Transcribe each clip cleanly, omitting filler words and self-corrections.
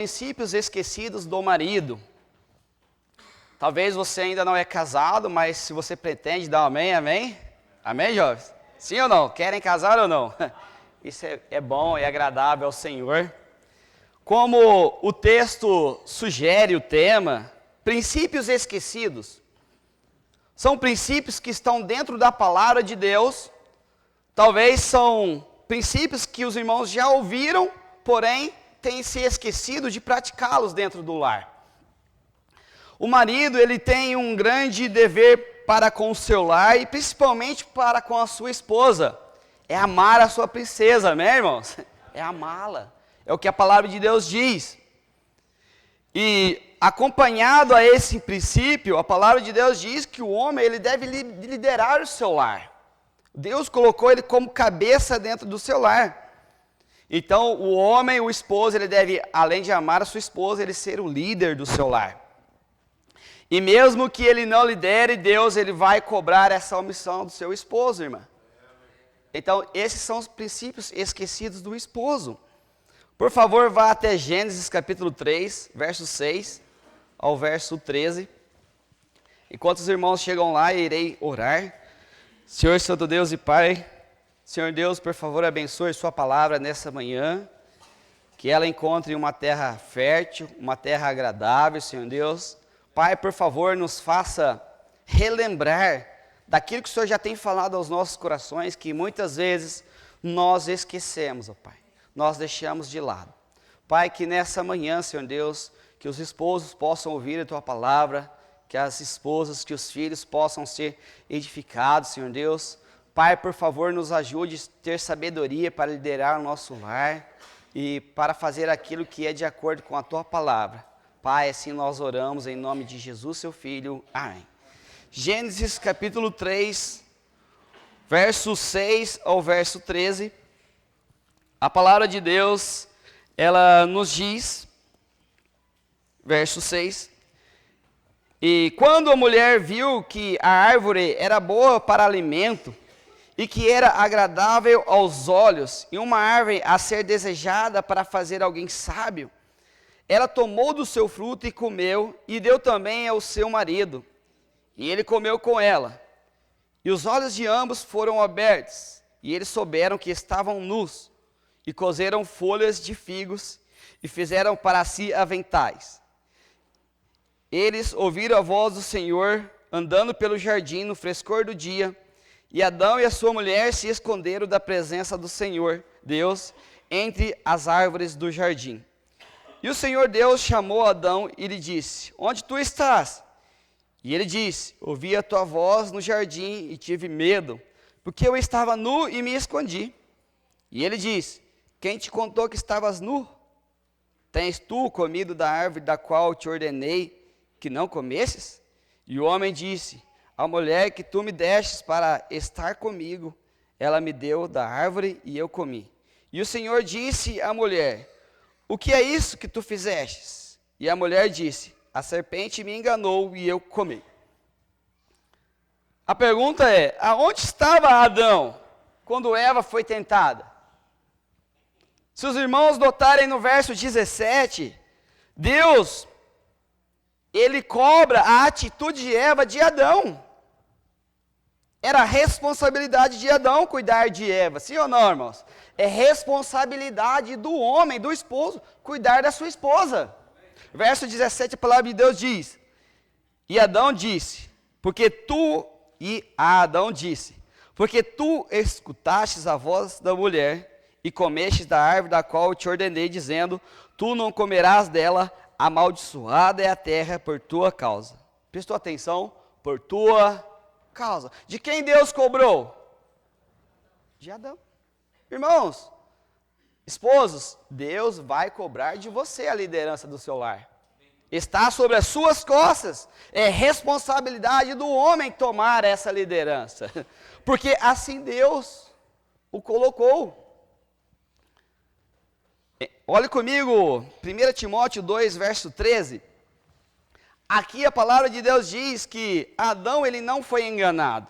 Princípios esquecidos do marido. Talvez você ainda não é casado, mas se você pretende dar um amém, amém? Amém, jovens? Sim ou não? Querem casar ou não? Isso é bom e agradável ao Senhor. Como o texto sugere o tema, princípios esquecidos. São princípios que estão dentro da palavra de Deus. Talvez são princípios que os irmãos já ouviram, porém têm se esquecido de praticá-los dentro do lar. O marido, ele tem um grande dever para com o seu lar e principalmente para com a sua esposa. É amar a sua princesa, amém, irmãos? É amá-la. É o que a palavra de Deus diz. E acompanhado a esse princípio, a palavra de Deus diz que o homem, ele deve liderar o seu lar. Deus colocou ele como cabeça dentro do seu lar. Então, o homem, o esposo, ele deve, além de amar a sua esposa, ele ser o líder do seu lar. E mesmo que ele não lidere, Deus, ele vai cobrar essa omissão do seu esposo, irmã. Então, esses são os princípios esquecidos do esposo. Por favor, vá até Gênesis capítulo 3, verso 6 ao verso 13. Enquanto os irmãos chegam lá, eu irei orar. Senhor Santo Deus e Pai, Senhor Deus, por favor, abençoe sua palavra nessa manhã, que ela encontre uma terra fértil, uma terra agradável, Senhor Deus. Pai, por favor, nos faça relembrar daquilo que o Senhor já tem falado aos nossos corações, que muitas vezes nós esquecemos, ó Pai, nós deixamos de lado. Pai, que nessa manhã, Senhor Deus, que os esposos possam ouvir a Tua palavra, que as esposas, que os filhos possam ser edificados, Senhor Deus. Pai, por favor, nos ajude a ter sabedoria para liderar o nosso lar e para fazer aquilo que é de acordo com a Tua palavra. Pai, assim nós oramos em nome de Jesus, Seu Filho. Amém. Gênesis capítulo 3, verso 6 ao verso 13. A palavra de Deus, ela nos diz, verso 6, e quando a mulher viu que a árvore era boa para alimento, e que era agradável aos olhos, e uma árvore a ser desejada para fazer alguém sábio, ela tomou do seu fruto e comeu, e deu também ao seu marido, e ele comeu com ela. E os olhos de ambos foram abertos, e eles souberam que estavam nus, e cozeram folhas de figos, e fizeram para si aventais. Eles ouviram a voz do Senhor, andando pelo jardim no frescor do dia, e Adão e a sua mulher se esconderam da presença do Senhor, Deus, entre as árvores do jardim. E o Senhor Deus chamou Adão e lhe disse, onde tu estás? E ele disse, ouvi a tua voz no jardim e tive medo, porque eu estava nu e me escondi. E ele disse, quem te contou que estavas nu? Tens tu comido da árvore da qual te ordenei que não comesses? E o homem disse, a mulher que tu me destes para estar comigo, ela me deu da árvore e eu comi. E o Senhor disse à mulher, o que é isso que tu fizestes? E a mulher disse, a serpente me enganou e eu comi. A pergunta é, aonde estava Adão quando Eva foi tentada? Se os irmãos notarem no verso 17, Deus, ele cobra a atitude de Eva de Adão. Era responsabilidade de Adão cuidar de Eva, sim ou não, irmãos? É responsabilidade do homem, do esposo, cuidar da sua esposa. Verso 17, a palavra de Deus diz, e Adão disse, porque tu escutastes a voz da mulher e comestes da árvore da qual eu te ordenei, dizendo, tu não comerás dela, amaldiçoada é a terra por tua causa. Prestou atenção? Por tua causa. De quem Deus cobrou? De Adão. Irmãos, esposos, Deus vai cobrar de você a liderança do seu lar. Está sobre as suas costas. É responsabilidade do homem tomar essa liderança. Porque assim Deus o colocou. Olhe comigo, 1 Timóteo 2, verso 13. Aqui a palavra de Deus diz que Adão ele não foi enganado.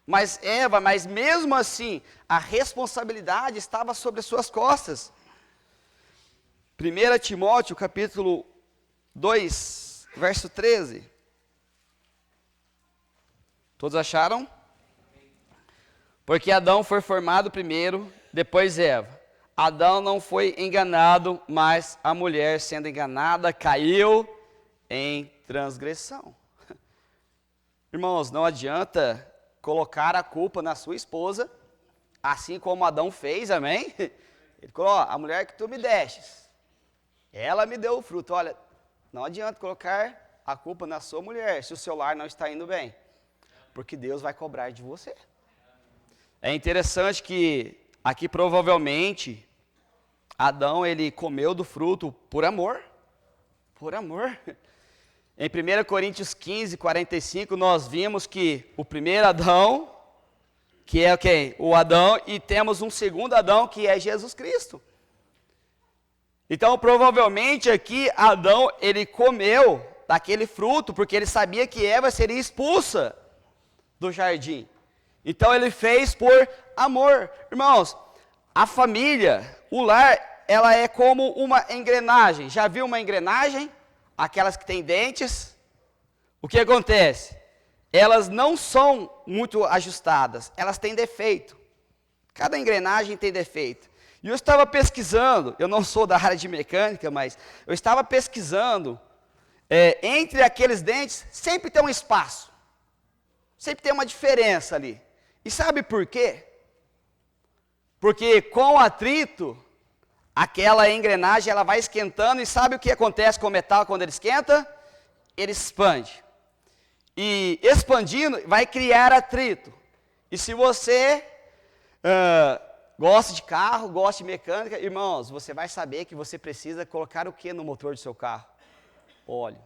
Mas Eva, mas mesmo assim, a responsabilidade estava sobre as suas costas. 1 Timóteo, capítulo 2, verso 13. Todos acharam? Porque Adão foi formado primeiro, depois Eva. Adão não foi enganado, mas a mulher, sendo enganada, caiu em transgressão. Irmãos, não adianta colocar a culpa na sua esposa, assim como Adão fez, amém? Ele falou, a mulher que tu me destes, ela me deu o fruto. Olha, não adianta colocar a culpa na sua mulher, se o seu lar não está indo bem, porque Deus vai cobrar de você. É interessante que aqui provavelmente Adão ele comeu do fruto por amor. Por amor. Em 1 Coríntios 15, 45, nós vimos que o primeiro Adão, que é quem? O Adão, e temos um segundo Adão, que é Jesus Cristo. Então, provavelmente aqui Adão, ele comeu daquele fruto, porque ele sabia que Eva seria expulsa do jardim. Então ele fez por amor. Irmãos, a família, o lar, ela é como uma engrenagem. Já viu uma engrenagem? Aquelas que têm dentes. O que acontece? Elas não são muito ajustadas, elas têm defeito. Cada engrenagem tem defeito. E eu estava pesquisando, eu não sou da área de mecânica, mas eu estava pesquisando, entre aqueles dentes sempre tem um espaço. Sempre tem uma diferença ali. E sabe por quê? Porque com o atrito, aquela engrenagem ela vai esquentando e sabe o que acontece com o metal quando ele esquenta? Ele expande. E expandindo vai criar atrito. E se você gosta de carro, gosta de mecânica, irmãos, você vai saber que você precisa colocar o que no motor do seu carro? Óleo.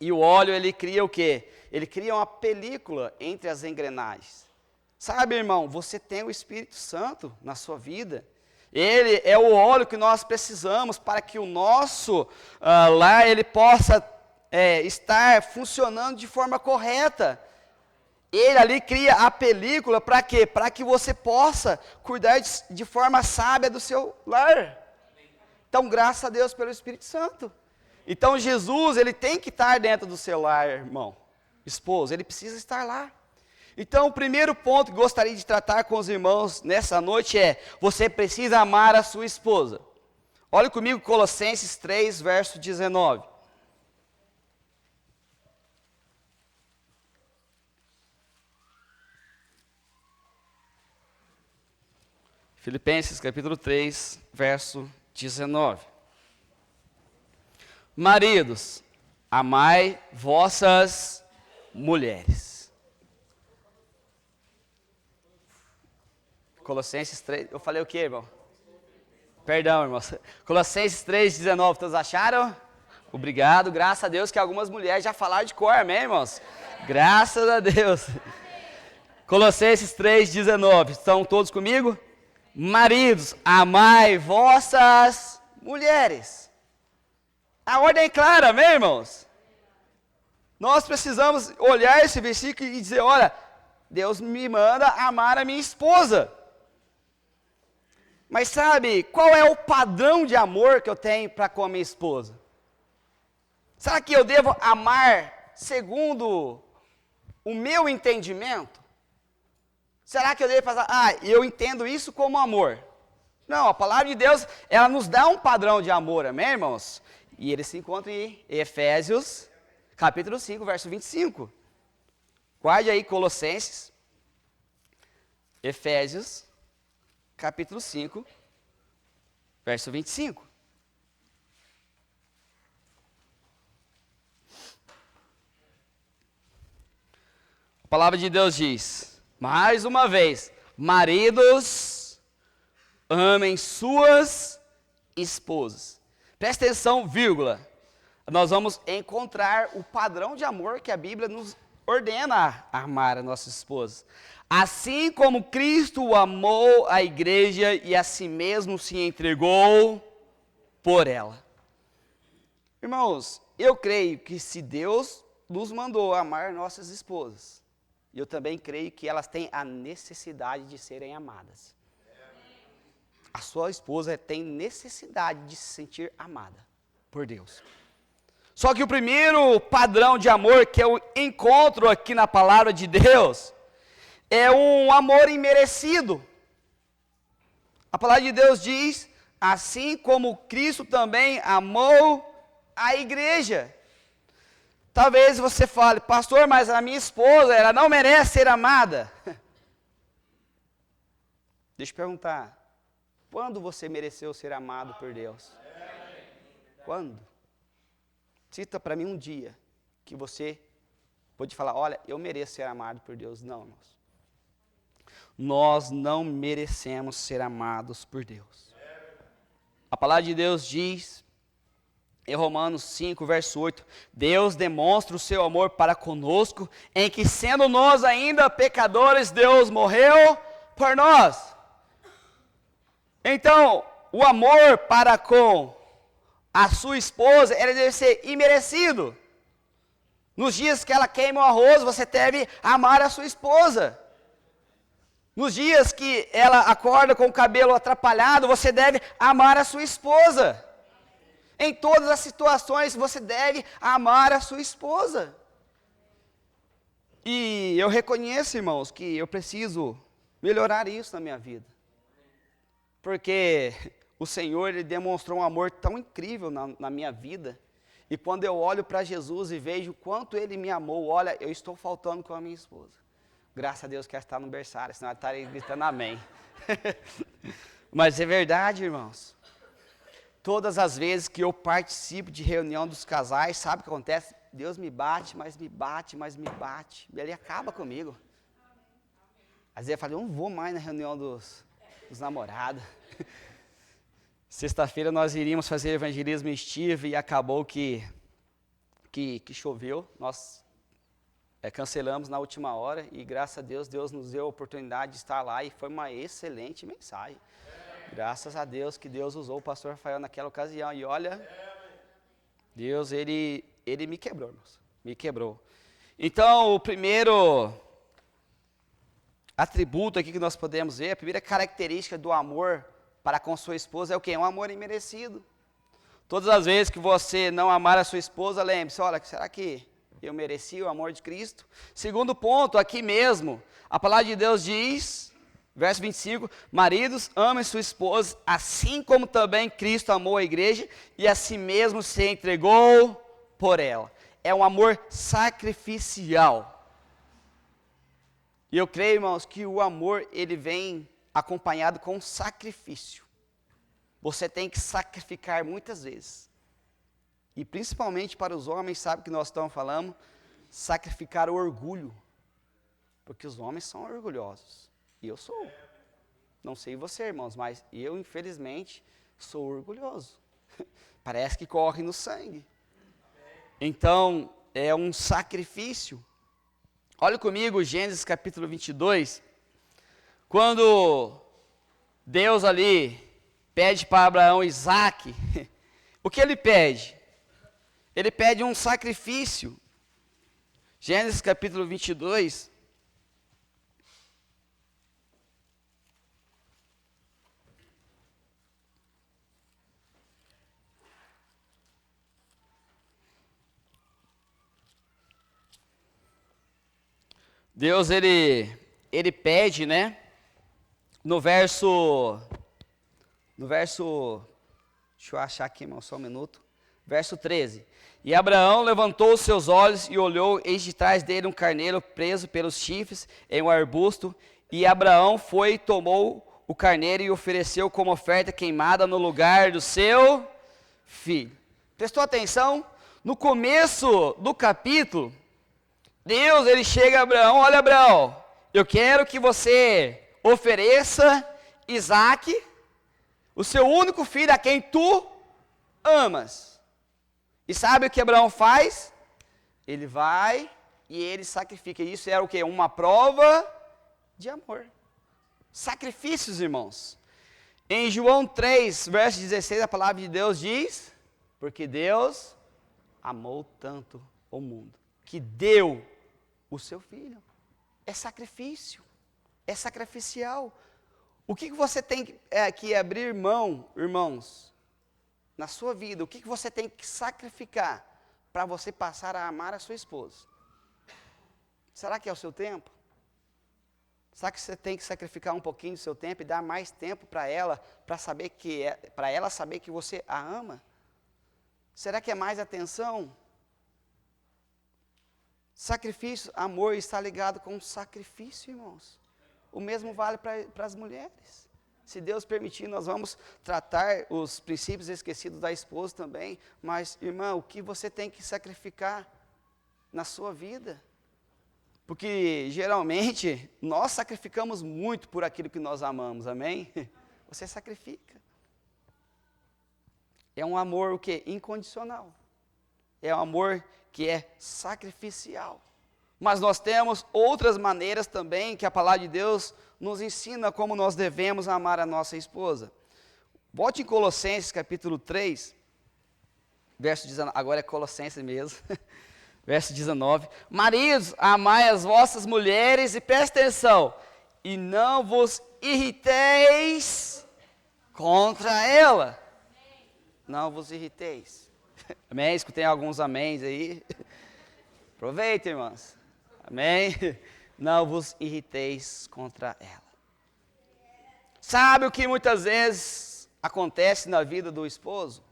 E o óleo ele cria o quê? Ele cria uma película entre as engrenagens. Sabe, irmão, você tem o Espírito Santo na sua vida. Ele é o óleo que nós precisamos para que o nosso lar ele possa estar funcionando de forma correta. Ele ali cria a película para quê? Para que você possa cuidar de forma sábia do seu lar. Então, graças a Deus pelo Espírito Santo. Então, Jesus, ele tem que estar dentro do seu lar, irmão. Esposo, ele precisa estar lá. Então, o primeiro ponto que gostaria de tratar com os irmãos nessa noite é: você precisa amar a sua esposa. Olhe comigo Colossenses 3, verso 19. Filipenses capítulo 3, verso 19. Maridos, amai vossas mulheres. Colossenses 3, eu falei o que, irmão? Perdão, irmãos. Colossenses 3, 19, todos acharam? Obrigado, graças a Deus que algumas mulheres já falaram de cor, amém, irmãos? Graças a Deus. Colossenses 3, 19, estão todos comigo? Maridos, amai vossas mulheres. A ordem é clara, amém, irmãos? Nós precisamos olhar esse versículo e dizer, olha, Deus me manda amar a minha esposa. Mas sabe, qual é o padrão de amor que eu tenho para com a minha esposa? Será que eu devo amar segundo o meu entendimento? Será que eu devo fazer, eu entendo isso como amor? Não, a palavra de Deus, ela nos dá um padrão de amor, amém, irmãos? E ele se encontra em Efésios, capítulo 5, verso 25. Guarde aí Colossenses, Efésios, capítulo 5, verso 25. A palavra de Deus diz, mais uma vez, maridos, amem suas esposas. Presta atenção, vírgula. Nós vamos encontrar o padrão de amor que a Bíblia nos ordena a amar a nossas esposas. Assim como Cristo amou a igreja e a si mesmo se entregou por ela. Irmãos, eu creio que se Deus nos mandou amar nossas esposas, eu também creio que elas têm a necessidade de serem amadas. a sua esposa tem necessidade de se sentir amada por Deus. Só que o primeiro padrão de amor que eu encontro aqui na palavra de Deus é um amor imerecido. A palavra de Deus diz, assim como Cristo também amou a igreja. Talvez você fale, pastor, mas a minha esposa, ela não merece ser amada. Deixa eu perguntar, quando você mereceu ser amado por Deus? Quando? Cita para mim um dia que você pode falar, olha, eu mereço ser amado por Deus. Não, irmãos. Nós não merecemos ser amados por Deus. A palavra de Deus diz, em Romanos 5, verso 8, Deus demonstra o seu amor para conosco, em que sendo nós ainda pecadores, Deus morreu por nós. Então, o amor para com a sua esposa, ele deve ser imerecido. Nos dias que ela queima o arroz, você deve amar a sua esposa. Nos dias que ela acorda com o cabelo atrapalhado, você deve amar a sua esposa. Em todas as situações, você deve amar a sua esposa. E eu reconheço, irmãos, que eu preciso melhorar isso na minha vida. Porque o Senhor, Ele demonstrou um amor tão incrível na minha vida. E quando eu olho para Jesus e vejo o quanto Ele me amou, olha, eu estou faltando com a minha esposa. Graças a Deus que ela está no berçário, senão ela estaria gritando amém. Mas é verdade, irmãos. Todas as vezes que eu participo de reunião dos casais, sabe o que acontece? Deus me bate, mas me bate, mas me bate. E Ele acaba comigo. Às vezes eu falo, eu não vou mais na reunião dos namorados. Sexta-feira nós iríamos fazer evangelismo em Estive e acabou que choveu. Nós cancelamos na última hora e graças a Deus, Deus nos deu a oportunidade de estar lá e foi uma excelente mensagem. Graças a Deus que Deus usou o pastor Rafael naquela ocasião. E olha, Deus, ele me quebrou, irmãos. Me quebrou. Então, o primeiro atributo aqui que nós podemos ver, a primeira característica do amor para com sua esposa é o quê? Um amor imerecido. Todas as vezes que você não amar a sua esposa, lembre-se, olha, será que eu mereci o amor de Cristo? Segundo ponto, aqui mesmo, a palavra de Deus diz, verso 25, maridos, amem sua esposa, assim como também Cristo amou a igreja e a si mesmo se entregou por ela. É um amor sacrificial. E eu creio, irmãos, que o amor, ele vem acompanhado com sacrifício. Você tem que sacrificar muitas vezes. E principalmente para os homens, sabe o que nós estamos falando? Sacrificar o orgulho. Porque os homens são orgulhosos. E eu sou. Não sei você, irmãos, mas eu, infelizmente, sou orgulhoso. Parece que corre no sangue. Então, é um sacrifício. Olha comigo Gênesis capítulo 22. Quando Deus ali pede para Abraão Isaque, o que ele pede? Ele pede um sacrifício. Gênesis capítulo 22. Deus, ele pede, né? No verso, deixa eu achar aqui, irmão, só um minuto. Verso 13. E Abraão levantou os seus olhos e olhou, eis de trás dele um carneiro preso pelos chifres em um arbusto. E Abraão foi e tomou o carneiro e ofereceu como oferta queimada no lugar do seu filho. Prestou atenção? No começo do capítulo, Deus, ele chega a Abraão, olha Abraão, eu quero que você ofereça Isaque, o seu único filho a quem tu amas. E sabe o que Abraão faz? Ele vai e ele sacrifica. Isso era o quê? Uma prova de amor. Sacrifícios, irmãos. Em João 3, verso 16, a palavra de Deus diz, porque Deus amou tanto o mundo, que deu o seu filho. É sacrifício, é sacrificial. O que você tem que abrir mão, irmãos, na sua vida? O que você tem que sacrificar para você passar a amar a sua esposa? Será que é o seu tempo? Será que você tem que sacrificar um pouquinho do seu tempo e dar mais tempo para ela, para ela saber que você a ama? Será que é mais atenção? Sacrifício, amor está ligado com sacrifício, irmãos. O mesmo vale para as mulheres. Se Deus permitir, nós vamos tratar os princípios esquecidos da esposa também. Mas, irmão, o que você tem que sacrificar na sua vida? Porque, geralmente, nós sacrificamos muito por aquilo que nós amamos, amém? Você sacrifica. É um amor o quê? Incondicional. É um amor que é sacrificial. Mas nós temos outras maneiras também que a palavra de Deus nos ensina como nós devemos amar a nossa esposa. Volte em Colossenses capítulo 3, verso 19, agora é Colossenses mesmo, verso 19. Maridos, amai as vossas mulheres, e presta atenção, e não vos irriteis contra ela. Não vos irriteis. Amém? Escutei alguns améns aí. Aproveita, irmãos. Amém? Não vos irriteis contra ela. Sabe o que muitas vezes acontece na vida do esposo?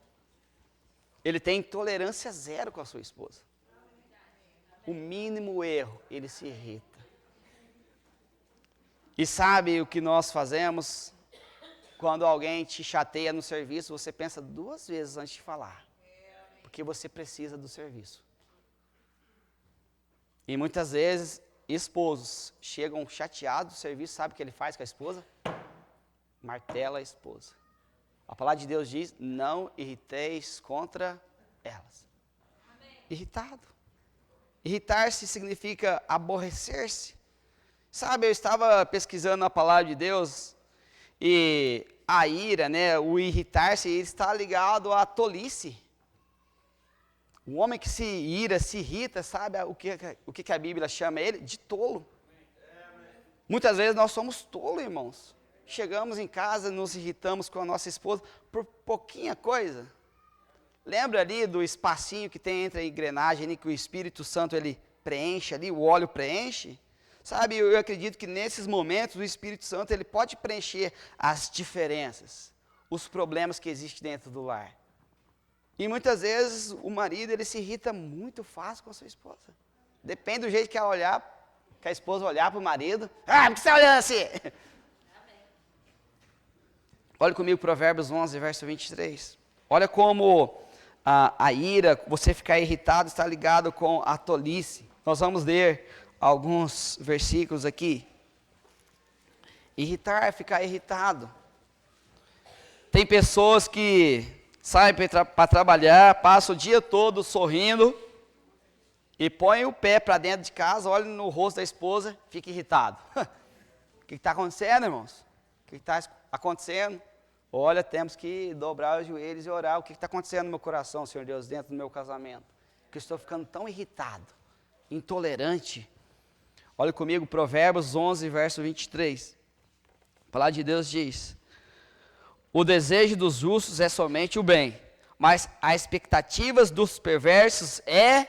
Ele tem tolerância zero com a sua esposa. O mínimo erro, ele se irrita. E sabe o que nós fazemos? Quando alguém te chateia no serviço, você pensa 2 vezes antes de falar. Porque você precisa do serviço. E muitas vezes, esposos chegam chateados do serviço, sabe o que ele faz com a esposa? Martela a esposa. A palavra de Deus diz, não irriteis contra elas. Amém. Irritado. Irritar-se significa aborrecer-se. Sabe, eu estava pesquisando a palavra de Deus, e a ira, né, o irritar-se, está ligado à tolice. O homem que se ira, se irrita, sabe o que a Bíblia chama ele? De tolo. Muitas vezes nós somos tolos, irmãos. Chegamos em casa, nos irritamos com a nossa esposa por pouquinha coisa. Lembra ali do espacinho que tem entre a engrenagem, ali, que o Espírito Santo ele preenche ali, o óleo preenche? Sabe, eu acredito que nesses momentos o Espírito Santo ele pode preencher as diferenças, os problemas que existem dentro do lar. E muitas vezes o marido ele se irrita muito fácil com a sua esposa. Depende do jeito que ela olhar, que a esposa olhar para o marido. Ah, por que você está olhando assim? Amém. Olha comigo Provérbios 11, verso 23. Olha como a ira, você ficar irritado, está ligado com a tolice. Nós vamos ler alguns versículos aqui. Irritar é ficar irritado. Tem pessoas que saem para trabalhar, passam o dia todo sorrindo e põem o pé para dentro de casa, olha no rosto da esposa, fica irritado. O que está acontecendo, irmãos? O que está acontecendo? Olha, temos que dobrar os joelhos e orar. O que está acontecendo no meu coração, Senhor Deus, dentro do meu casamento? Que eu estou ficando tão irritado, intolerante. Olha comigo, Provérbios 11, verso 23. A palavra de Deus diz: o desejo dos justos é somente o bem, mas as expectativas dos perversos é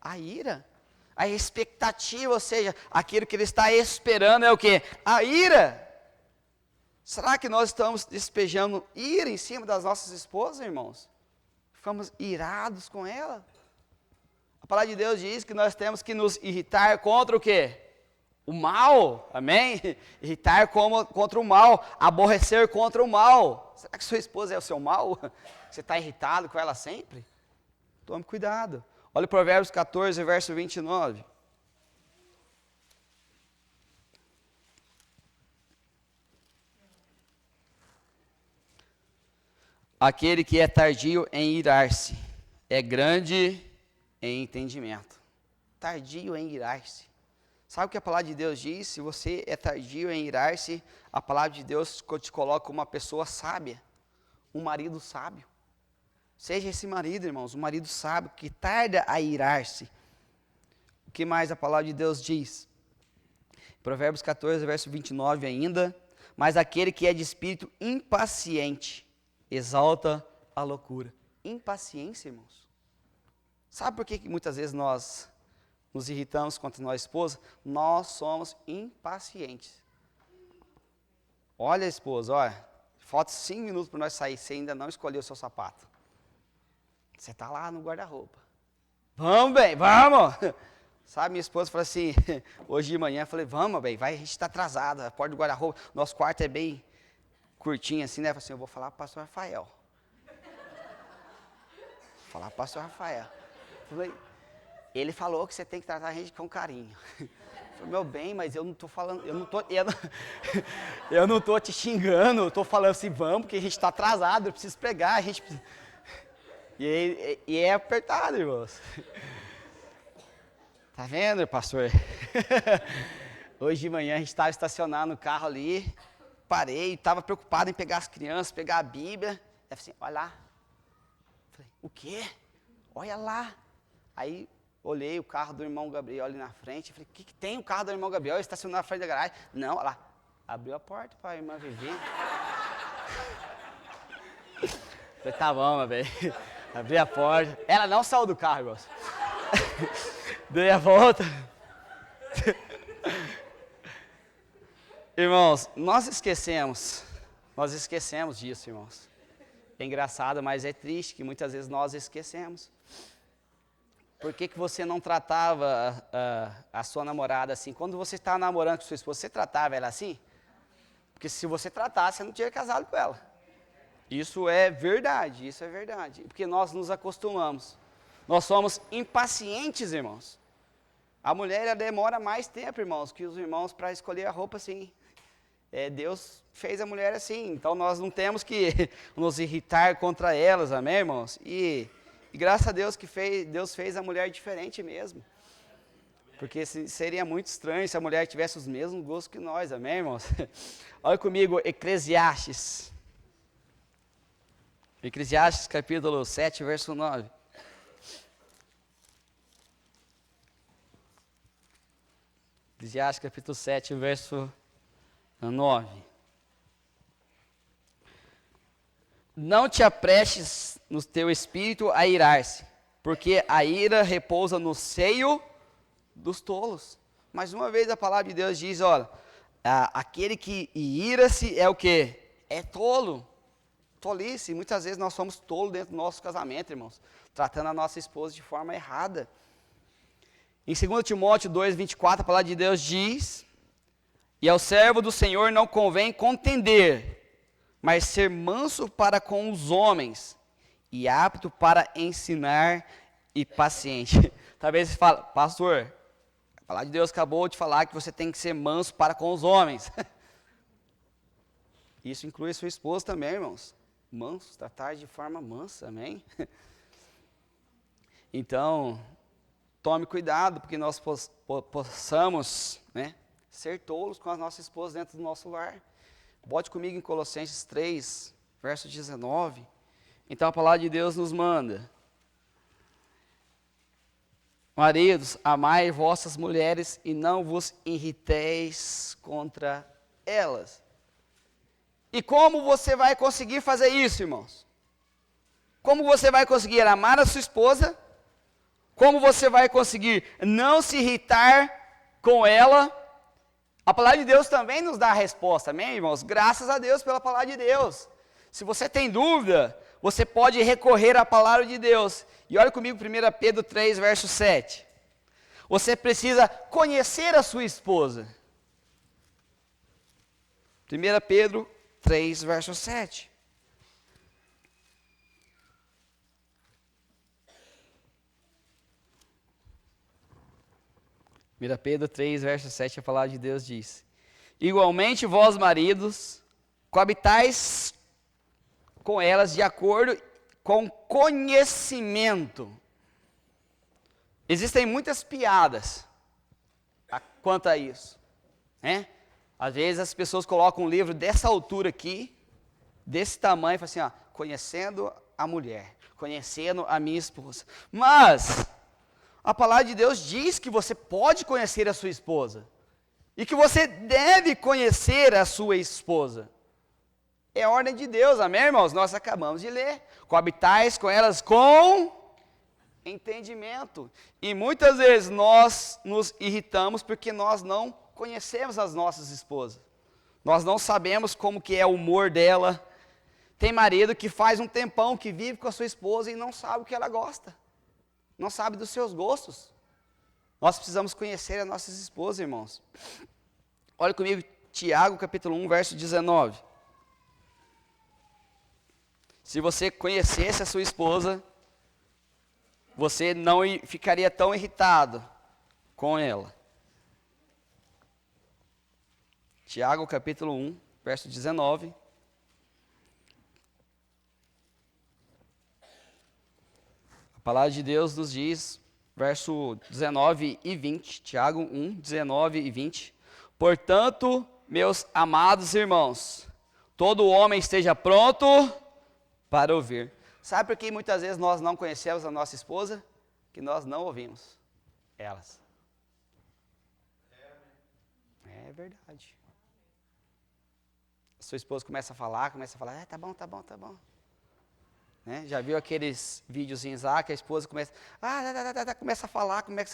a ira. A expectativa, ou seja, aquilo que ele está esperando é o quê? A ira. Será que nós estamos despejando ira em cima das nossas esposas, irmãos? Ficamos irados com ela? A palavra de Deus diz que nós temos que nos irritar contra o quê? O mal, amém? Irritar contra o mal, aborrecer contra o mal. Será que sua esposa é o seu mal? Você está irritado com ela sempre? Tome cuidado. Olha o Provérbios 14, verso 29. Aquele que é tardio em irar-se é grande em entendimento. Tardio em irar-se. Sabe o que a palavra de Deus diz? Se você é tardio em irar-se, a palavra de Deus te coloca como uma pessoa sábia, um marido sábio. Seja esse marido, irmãos, um marido sábio que tarda a irar-se. O que mais a palavra de Deus diz? Provérbios 14, verso 29 ainda. mas aquele que é de espírito impaciente exalta a loucura. Impaciência, irmãos. Sabe por que muitas vezes nós nos irritamos contra nossa esposa? Nós somos impacientes. Olha, esposa, olha, falta 5 minutos para nós sair, você ainda não escolheu o seu sapato. Você está lá no guarda-roupa. Vamos, bem, vamos! Sabe, minha esposa falou assim, hoje de manhã, eu falei, vamos, bem, vai, a gente está atrasado, a porta do guarda-roupa, nosso quarto é bem curtinho assim, né? Eu falei assim, eu vou falar para o pastor Rafael. Falar para o pastor Rafael. Falei, ele falou que você tem que tratar a gente com carinho. Eu falei, meu bem, mas eu não estou falando, eu não estou te xingando, eu estou falando assim, vamos, porque a gente está atrasado, eu preciso pregar, a gente precisa... E é apertado, irmãos. Tá vendo, pastor? Hoje de manhã a gente estava estacionando o carro ali, parei, estava preocupado em pegar as crianças, pegar a Bíblia. Eu falei assim, olha lá. Falei, o quê? Olha lá. Aí olhei o carro do irmão Gabriel ali na frente, falei, o que tem o carro do irmão Gabriel estacionado na frente da garagem? Não, olha lá. Abriu a porta para a irmã Vivi. Falei, tá bom, meu bem. Abri a porta. Ela não saiu do carro, irmãos. Dei a volta. Irmãos, nós esquecemos disso, irmãos. É engraçado, mas é triste que muitas vezes nós esquecemos. Por que você não tratava a sua namorada assim? Quando você estava namorando com sua esposa, você tratava ela assim? Porque se você tratasse, você não tinha casado com ela. Isso é verdade, porque nós nos acostumamos. Nós somos impacientes, irmãos. A mulher ela demora mais tempo, irmãos, que os irmãos para escolher a roupa assim. Deus fez a mulher assim, então nós não temos que nos irritar contra elas, amém, irmãos? E graças a Deus que Deus fez a mulher diferente mesmo. Porque seria muito estranho se a mulher tivesse os mesmos gostos que nós, amém, irmãos? Olha comigo, Eclesiastes. Eclesiastes capítulo 7, verso 9. Eclesiastes capítulo 7, verso 9. Não te aprestes no teu espírito a irar-se, porque a ira repousa no seio dos tolos. Mais uma vez a palavra de Deus diz, olha, aquele que ira-se é o quê? É tolo. Tolice, muitas vezes nós somos tolos dentro do nosso casamento, irmãos, tratando a nossa esposa de forma errada. Em 2 Timóteo 2:24, a palavra de Deus diz, e ao servo do Senhor não convém contender, mas ser manso para com os homens, e apto para ensinar e paciente. Talvez você fale, pastor, a palavra de Deus acabou de falar que você tem que ser manso para com os homens. Isso inclui a sua esposa também, irmãos. Mansos, tratar de forma mansa, amém? Então, tome cuidado, porque nós possamos, né, ser tolos com as nossas esposas dentro do nosso lar. Bote comigo em Colossenses 3, verso 19. Então, a palavra de Deus nos manda, maridos, amai vossas mulheres e não vos irriteis contra elas. E como você vai conseguir fazer isso, irmãos? Como você vai conseguir amar a sua esposa? Como você vai conseguir não se irritar com ela? A palavra de Deus também nos dá a resposta, amém, irmãos? Graças a Deus pela palavra de Deus. Se você tem dúvida, você pode recorrer à palavra de Deus. E olha comigo 1 Pedro 3, verso 7. Você precisa conhecer a sua esposa. 1 Pedro 3, verso 7. Pedro 3, verso 7, a palavra de Deus diz, igualmente vós maridos, coabitais com elas de acordo com conhecimento. Existem muitas piadas quanto a isso, né? Às vezes as pessoas colocam um livro dessa altura aqui, desse tamanho, e falam assim, ó, conhecendo a mulher, conhecendo a minha esposa. Mas a palavra de Deus diz que você pode conhecer a sua esposa. E que você deve conhecer a sua esposa. É ordem de Deus, amém, irmãos? Nós acabamos de ler. Coabitais com elas com entendimento. E muitas vezes nós nos irritamos porque nós não conhecemos as nossas esposas. Nós não sabemos como que é o humor dela. Tem marido que faz um tempão que vive com a sua esposa e não sabe o que ela gosta. Não sabe dos seus gostos. Nós precisamos conhecer as nossas esposas, irmãos. Olha comigo, Tiago, capítulo 1, verso 19. Se você conhecesse a sua esposa, você não ficaria tão irritado com ela. Tiago, capítulo 1, verso 19. A palavra de Deus nos diz, verso 19 e 20, Tiago 1, 19 e 20. Portanto, meus amados irmãos, todo homem esteja pronto para ouvir. Sabe por que muitas vezes nós não conhecemos a nossa esposa? Que nós não ouvimos elas. É verdade. A sua esposa começa a falar, tá bom. Né? Já viu aqueles videozinhos lá que a esposa começa, começa a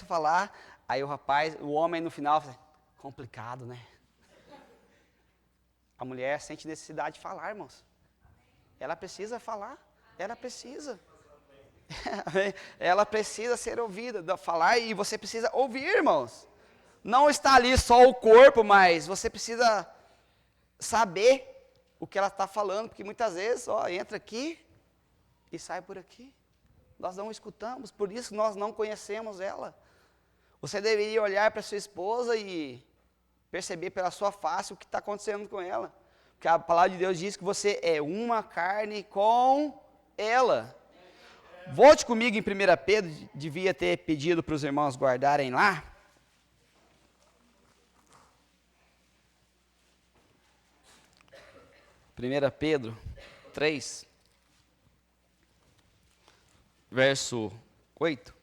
falar, aí o homem no final fala, complicado, né? A mulher sente necessidade de falar, irmãos. Ela precisa falar, ela precisa ser ouvida, falar, e você precisa ouvir, irmãos. Não está ali só o corpo, mas você precisa saber o que ela está falando, porque muitas vezes, entra aqui e sai por aqui. Nós não escutamos, por isso nós não conhecemos ela. Você deveria olhar para sua esposa e perceber pela sua face o que está acontecendo com ela. Porque a palavra de Deus diz que você é uma carne com ela. Volte comigo em 1 Pedro, devia ter pedido para os irmãos guardarem lá. 1 Pedro 3, verso 8.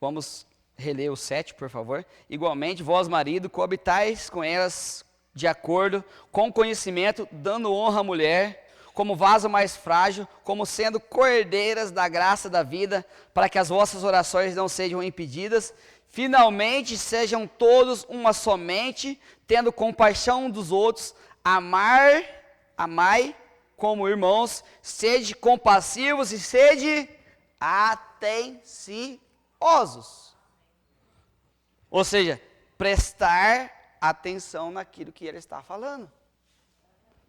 Vamos reler o 7, por favor. Igualmente, vós, marido, coabitais com elas de acordo com conhecimento, dando honra à mulher, como vaso mais frágil, como sendo cordeiras da graça da vida, para que as vossas orações não sejam impedidas. Finalmente, sejam todos uma só mente, tendo compaixão dos outros, amai como irmãos, sede compassivos e sede atenciosos. Ou seja, prestar atenção naquilo que ele está falando.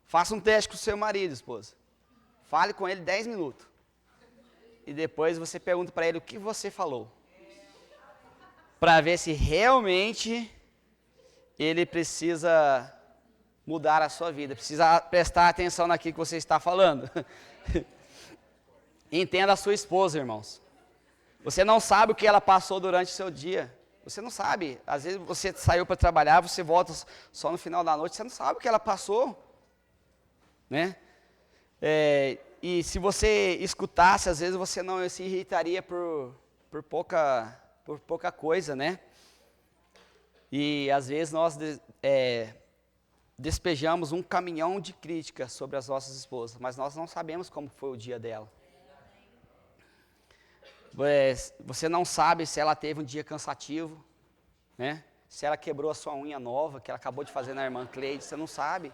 Faça um teste com o seu marido, esposa. Fale com ele 10 minutos. E depois você pergunta para ele o que você falou. Para ver se realmente ele precisa mudar a sua vida. Precisa prestar atenção naquilo que você está falando. Entenda a sua esposa, irmãos. Você não sabe o que ela passou durante o seu dia. Você não sabe. Às vezes você saiu para trabalhar, você volta só no final da noite, você não sabe o que ela passou. Né? E se você escutasse, às vezes você não se irritaria por pouca coisa, né? E às vezes nós despejamos um caminhão de crítica sobre as nossas esposas, mas nós não sabemos como foi o dia dela. Você não sabe se ela teve um dia cansativo, né? Se ela quebrou a sua unha nova, que ela acabou de fazer na irmã Cleide, você não sabe.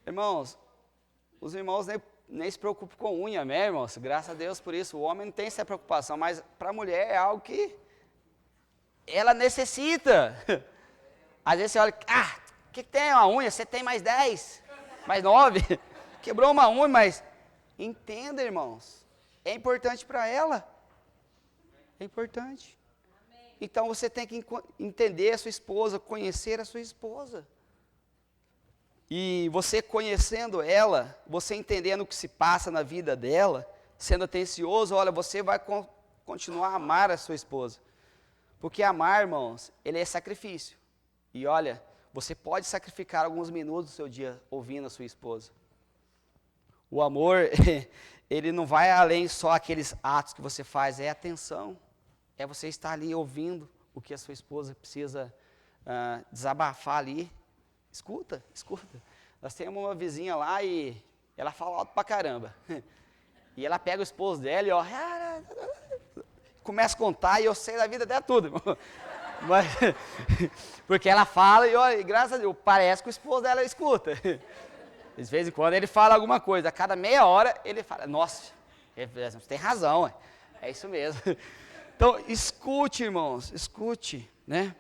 Irmãos, os irmãos nem se preocupam com unha, né, irmãos? Graças a Deus por isso. O homem não tem essa preocupação, mas para a mulher é algo que ela necessita. Às vezes você olha, o que tem uma unha? Você tem mais 10, mais 9. Quebrou uma unha, mas entenda, irmãos, é importante para ela. É importante. Então você tem que entender a sua esposa, conhecer a sua esposa. E você conhecendo ela, você entendendo o que se passa na vida dela, sendo atencioso, olha, você vai continuar a amar a sua esposa. Porque amar, irmãos, ele é sacrifício. E olha, você pode sacrificar alguns minutos do seu dia ouvindo a sua esposa. O amor, ele não vai além só aqueles atos que você faz, é atenção. É você estar ali ouvindo o que a sua esposa precisa desabafar ali. Escuta. Nós temos uma vizinha lá e ela fala alto pra caramba. E ela pega o esposo dela e ó, começa a contar e eu sei da vida dela tudo, irmão. Mas, porque ela fala e olha, graças a Deus, parece que o esposo dela escuta. De vez em quando ele fala alguma coisa, a cada meia hora ele fala, nossa, você tem razão, é isso mesmo. Então, escute, irmãos, escute, né?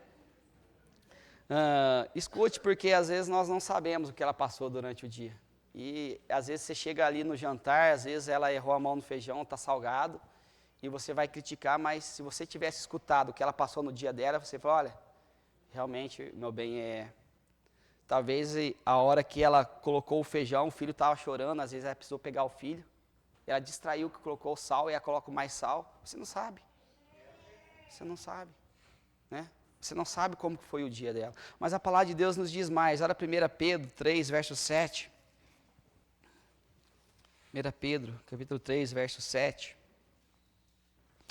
Escute, porque às vezes nós não sabemos o que ela passou durante o dia. E às vezes você chega ali no jantar, às vezes ela errou a mão no feijão, está salgado, e você vai criticar, mas se você tivesse escutado o que ela passou no dia dela, você fala, olha, realmente, meu bem, talvez a hora que ela colocou o feijão, o filho estava chorando, às vezes ela precisou pegar o filho, ela distraiu que colocou o sal e ela coloca mais sal, você não sabe, né? Você não sabe como foi o dia dela. Mas a palavra de Deus nos diz mais, olha 1 Pedro 3, verso 7. 1 Pedro, capítulo 3, verso 7.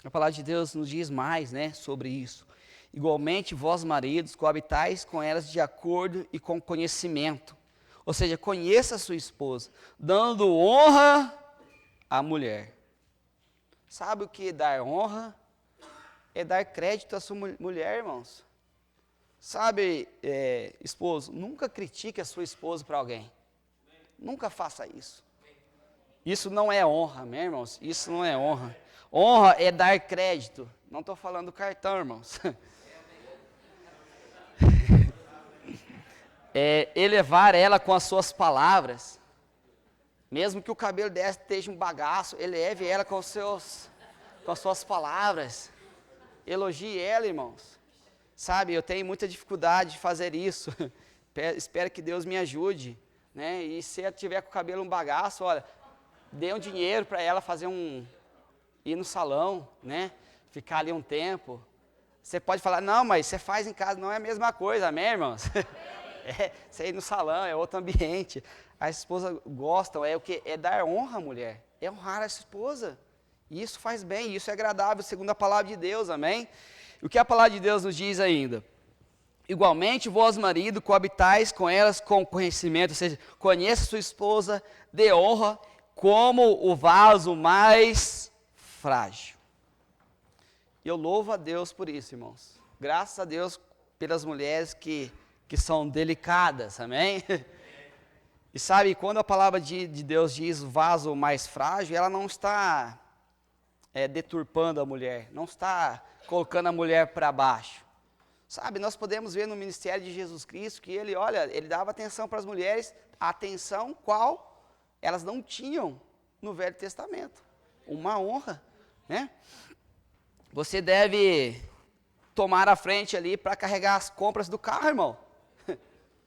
A palavra de Deus nos diz mais, né, sobre isso. Igualmente, vós maridos, coabitais com elas de acordo e com conhecimento. Ou seja, conheça a sua esposa, dando honra à mulher. Sabe o que é dar honra? É dar crédito à sua mulher, irmãos. Sabe, esposo, nunca critique a sua esposa para alguém. Nunca faça isso. Isso não é honra, meus irmãos, isso não é honra. Honra é dar crédito. Não estou falando cartão, irmãos. É elevar ela com as suas palavras. Mesmo que o cabelo dela esteja um bagaço, eleve ela com as suas palavras. Elogie ela, irmãos. Sabe, eu tenho muita dificuldade de fazer isso. Espero que Deus me ajude, né? E se ela tiver com o cabelo um bagaço, olha, dê um dinheiro para ela fazer ir no salão, né? Ficar ali um tempo. Você pode falar, não, mas você faz em casa, não é a mesma coisa, amém, irmãos? Você ir no salão, é outro ambiente. As esposas gostam, é o que? É dar honra à mulher, é honrar a esposa. E isso faz bem, isso é agradável, segundo a palavra de Deus, amém? E o que a palavra de Deus nos diz ainda? Igualmente, vós, marido, coabitais com elas com conhecimento, ou seja, conheça sua esposa, dê honra, como o vaso mais frágil. Eu louvo a Deus por isso, irmãos. Graças a Deus pelas mulheres que são delicadas, amém? E sabe, quando a palavra de Deus diz vaso mais frágil, ela não está deturpando a mulher, não está colocando a mulher para baixo. Sabe, nós podemos ver no ministério de Jesus Cristo que ele dava atenção para as mulheres, a atenção qual elas não tinham no Velho Testamento. Uma honra, né? Você deve tomar a frente ali para carregar as compras do carro, irmão.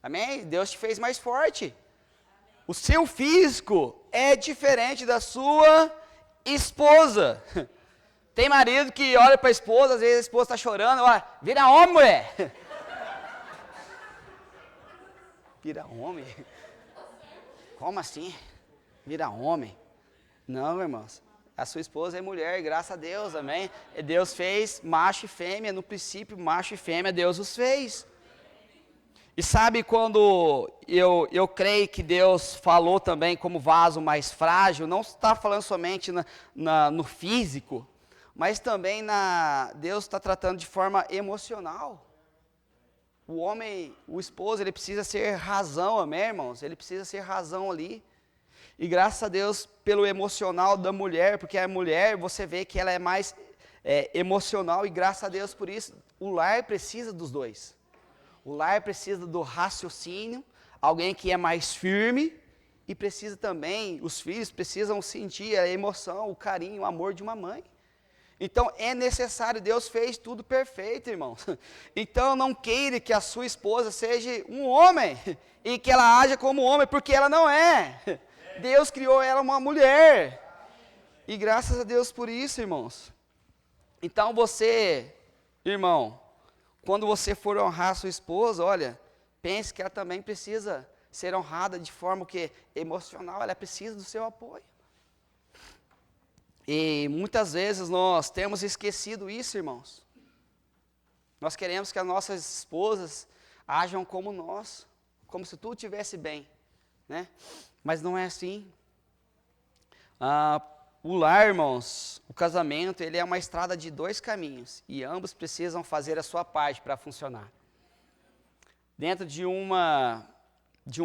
Amém? Deus te fez mais forte. O seu físico é diferente da sua esposa. Tem marido que olha para a esposa, às vezes a esposa está chorando, olha, vira homem, mulher. Vira homem? Como assim? Vira homem? Não, irmãos. A sua esposa é mulher, graças a Deus, amém? Deus fez macho e fêmea, no princípio, macho e fêmea, Deus os fez. E sabe quando eu creio que Deus falou também como vaso mais frágil, não está falando somente no físico, mas também Deus está tratando de forma emocional. O homem, o esposo, ele precisa ser razão, amém, irmãos? Ele precisa ser razão ali. E graças a Deus pelo emocional da mulher, porque a mulher, você vê que ela é mais emocional, e graças a Deus por isso, o lar precisa dos dois. O lar precisa do raciocínio, alguém que é mais firme, e precisa também, os filhos precisam sentir a emoção, o carinho, o amor de uma mãe. Então é necessário, Deus fez tudo perfeito, irmãos. Então não queira que a sua esposa seja um homem, e que ela haja como homem, porque ela não é. Deus criou ela uma mulher. E graças a Deus por isso, irmãos. Então você, irmão, quando você for honrar a sua esposa, olha, pense que ela também precisa ser honrada de forma que emocional, ela precisa do seu apoio. E muitas vezes nós temos esquecido isso, irmãos. Nós queremos que as nossas esposas ajam como nós, como se tudo estivesse bem, né? Mas não é assim. O lar, irmãos, o casamento, ele é uma estrada de 2 caminhos, e ambos precisam fazer a sua parte para funcionar. Dentro de um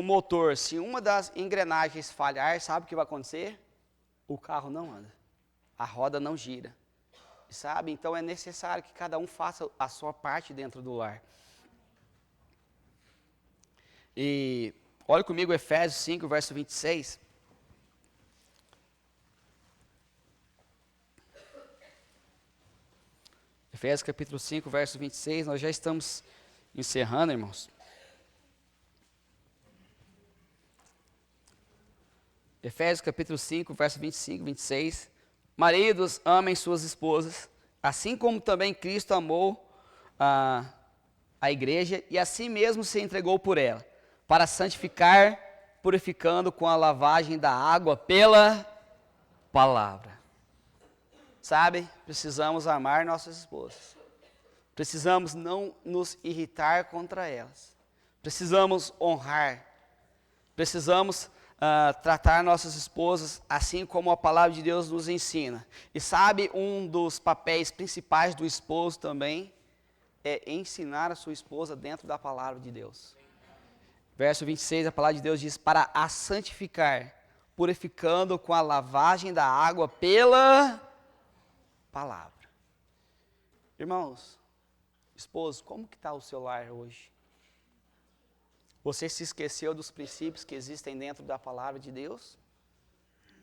motor, se uma das engrenagens falhar, sabe o que vai acontecer? O carro não anda, a roda não gira, sabe? Então é necessário que cada um faça a sua parte dentro do lar. E olha comigo Efésios 5, verso 26. Efésios capítulo 5, verso 26, nós já estamos encerrando, irmãos. Efésios capítulo 5, verso 25, 26. Maridos, amem suas esposas, assim como também Cristo amou a igreja e assim mesmo se entregou por ela, para santificar, purificando com a lavagem da água pela palavra. Sabe, precisamos amar nossas esposas. Precisamos não nos irritar contra elas. Precisamos honrar. Precisamos tratar nossas esposas assim como a palavra de Deus nos ensina. E sabe, um dos papéis principais do esposo também é ensinar a sua esposa dentro da palavra de Deus. Verso 26, a palavra de Deus diz, para a santificar, purificando com a lavagem da água pela palavra. Irmãos, esposo, como que está o seu lar hoje? Você se esqueceu dos princípios que existem dentro da palavra de Deus?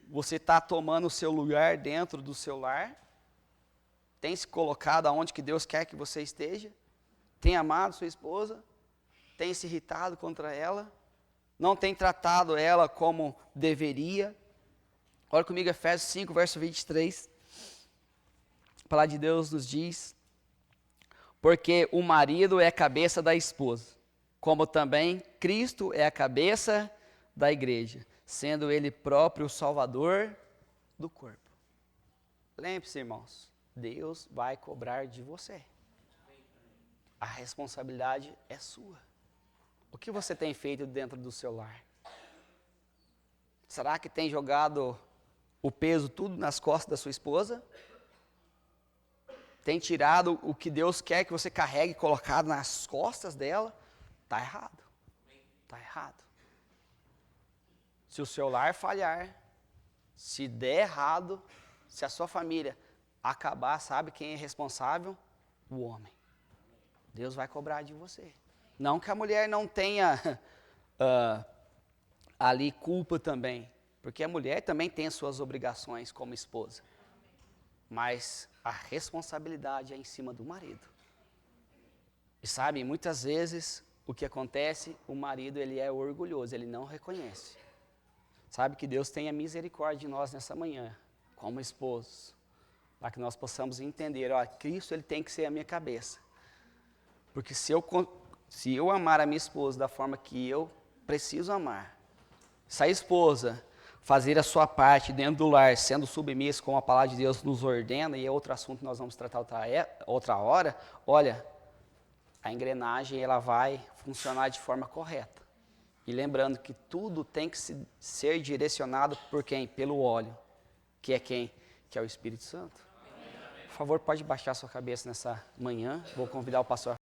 Você está tomando o seu lugar dentro do seu lar? Tem se colocado aonde que Deus quer que você esteja? Tem amado sua esposa? Tem se irritado contra ela? Não tem tratado ela como deveria? Olha comigo Efésios 5, verso 23. A palavra de Deus nos diz, porque o marido é a cabeça da esposa, como também Cristo é a cabeça da igreja, sendo ele próprio o salvador do corpo. Lembre-se, irmãos, Deus vai cobrar de você. A responsabilidade é sua. O que você tem feito dentro do seu lar? Será que tem jogado o peso tudo nas costas da sua esposa? Tem tirado o que Deus quer que você carregue colocado nas costas dela? Está errado. Está errado. Se o seu lar falhar, se der errado, se a sua família acabar, sabe quem é responsável? O homem. Deus vai cobrar de você. Não que a mulher não tenha ali culpa também, porque a mulher também tem as suas obrigações como esposa. Mas a responsabilidade é em cima do marido. E sabe, muitas vezes o que acontece, o marido ele é orgulhoso, ele não reconhece. Sabe, que Deus tenha misericórdia de nós nessa manhã, como esposos, para que nós possamos entender, ó, Cristo ele tem que ser a minha cabeça. Porque se eu amar a minha esposa da forma que eu preciso amar, se a esposa fazer a sua parte dentro do lar, sendo submissa como a palavra de Deus nos ordena, e é outro assunto que nós vamos tratar outra hora, olha, a engrenagem ela vai funcionar de forma correta. E lembrando que tudo tem que ser direcionado por quem? Pelo óleo, que é quem? Que é o Espírito Santo. Por favor, pode baixar sua cabeça nessa manhã, vou convidar o pastor